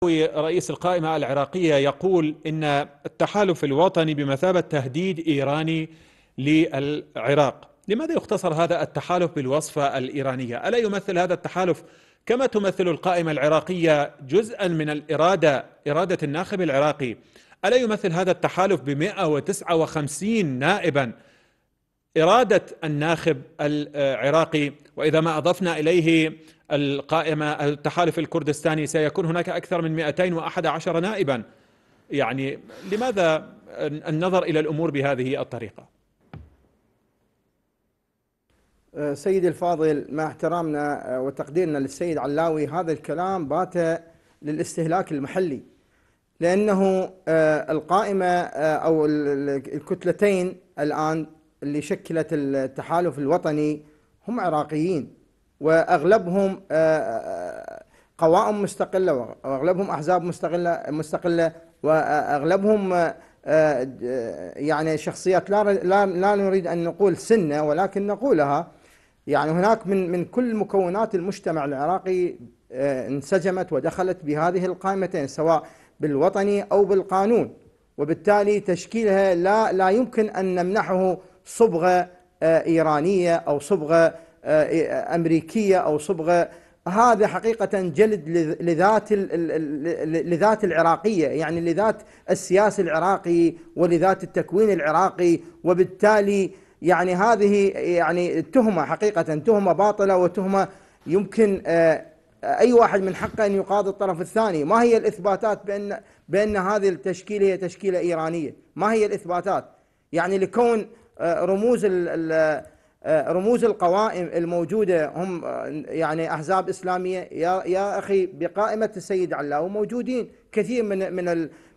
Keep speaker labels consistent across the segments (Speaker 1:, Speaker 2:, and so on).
Speaker 1: أخوي رئيس القائمة العراقية يقول إن التحالف الوطني بمثابة تهديد إيراني للعراق. لماذا يختصر هذا التحالف بالوصفة الإيرانية؟ ألا يمثل هذا التحالف كما تمثل القائمة العراقية جزءا من إرادة الناخب العراقي؟ ألا يمثل هذا التحالف ب159 نائبا إرادة الناخب العراقي؟ وإذا ما أضفنا إليه القائمة التحالف الكردستاني سيكون هناك أكثر من 211 نائبا. يعني لماذا النظر إلى الأمور بهذه الطريقة؟
Speaker 2: سيدي الفاضل، مع احترامنا وتقديرنا للسيد علاوي، هذا الكلام بات للاستهلاك المحلي، لأنه القائمة أو الكتلتين الآن اللي شكلت التحالف الوطني هم عراقيين، وأغلبهم قوائم مستقلة، وأغلبهم أحزاب مستقلة، وأغلبهم يعني شخصيات لا نريد أن نقول سنة ولكن نقولها. يعني هناك من كل مكونات المجتمع العراقي انسجمت ودخلت بهذه القائمتين، سواء بالوطني أو بالقانون، وبالتالي تشكيلها لا يمكن أن نمنحه صبغة إيرانية أو صبغة أمريكية أو صبغة. هذا حقيقة جلد لذات العراقية، يعني لذات السياسي العراقي ولذات التكوين العراقي، وبالتالي يعني هذه يعني تهمة، حقيقة تهمة باطلة، وتهمة يمكن أي واحد من حقه أن يقاضي الطرف الثاني. ما هي الإثباتات بأن هذه التشكيلة هي تشكيلة إيرانية؟ ما هي الإثباتات؟ يعني لكون رموز القوائم الموجودة هم يعني أحزاب إسلامية. يا أخي، بقائمة السيد علاوي موجودين كثير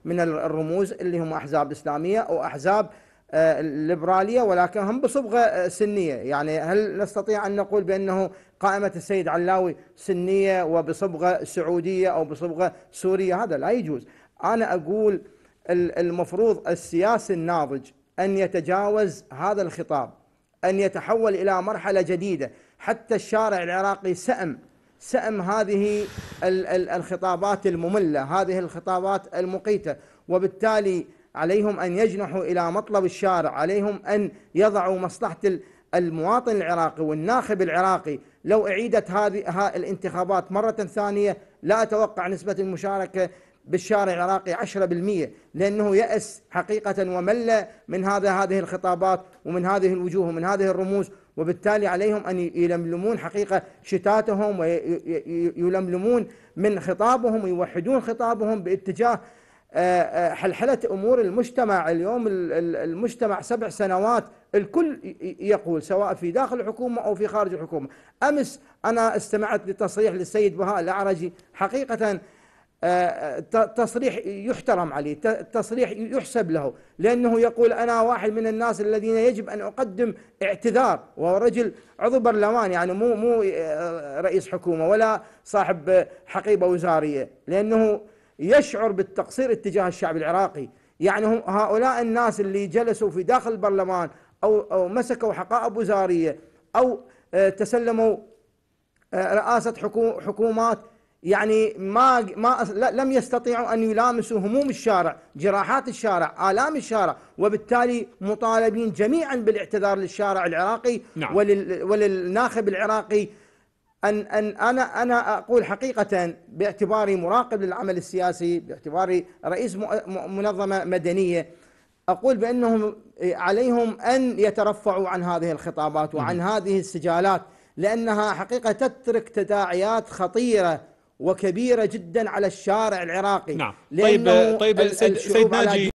Speaker 2: من الرموز اللي هم أحزاب إسلامية أو أحزاب ليبرالية، ولكن هم بصبغة سنية. يعني هل نستطيع أن نقول بأنه قائمة السيد علاوي سنية وبصبغة سعودية أو بصبغة سورية؟ هذا لا يجوز. أنا أقول المفروض السياسي الناضج أن يتجاوز هذا الخطاب، أن يتحول إلى مرحلة جديدة. حتى الشارع العراقي سأم هذه الخطابات المملة، هذه الخطابات المقيتة، وبالتالي عليهم أن يجنحوا إلى مطلب الشارع، عليهم أن يضعوا مصلحة المواطن العراقي والناخب العراقي. لو أعيدت هذه الانتخابات مرة ثانية لا أتوقع نسبة المشاركة بالشارع العراقي 10%، لأنه يأس حقيقة ومل من هذه الخطابات ومن هذه الوجوه ومن هذه الرموز. وبالتالي عليهم أن يلملمون حقيقة شتاتهم ويلملمون من خطابهم ويوحدون خطابهم باتجاه حلحلة أمور المجتمع. اليوم المجتمع 7 سنوات الكل يقول، سواء في داخل الحكومة أو في خارج الحكومة. أمس أنا استمعت لتصريح للسيد بهاء الأعرجي، حقيقة تصريح يحترم عليه، تصريح يحسب له، لأنه يقول أنا واحد من الناس الذين يجب أن أقدم اعتذار، وهو رجل عضو برلمان، يعني مو رئيس حكومة ولا صاحب حقيبة وزارية، لأنه يشعر بالتقصير اتجاه الشعب العراقي. يعني هؤلاء الناس اللي جلسوا في داخل البرلمان أو مسكوا حقائب وزارية أو تسلموا رئاسة حكومات، يعني لم يستطيعوا أن يلامسوا هموم الشارع، جراحات الشارع، آلام الشارع، وبالتالي مطالبين جميعا بالاعتذار للشارع العراقي.
Speaker 1: نعم.
Speaker 2: وللناخب العراقي. أنا أقول حقيقة باعتباري مراقب للعمل السياسي، باعتباري رئيس منظمة مدنية، أقول بأنهم عليهم أن يترفعوا عن هذه الخطابات وعن هذه السجالات، لأنها حقيقة تترك تداعيات خطيرة وكبيرة جدا على الشارع العراقي.
Speaker 1: نعم.
Speaker 2: لأنه
Speaker 1: طيب سيد ناجي،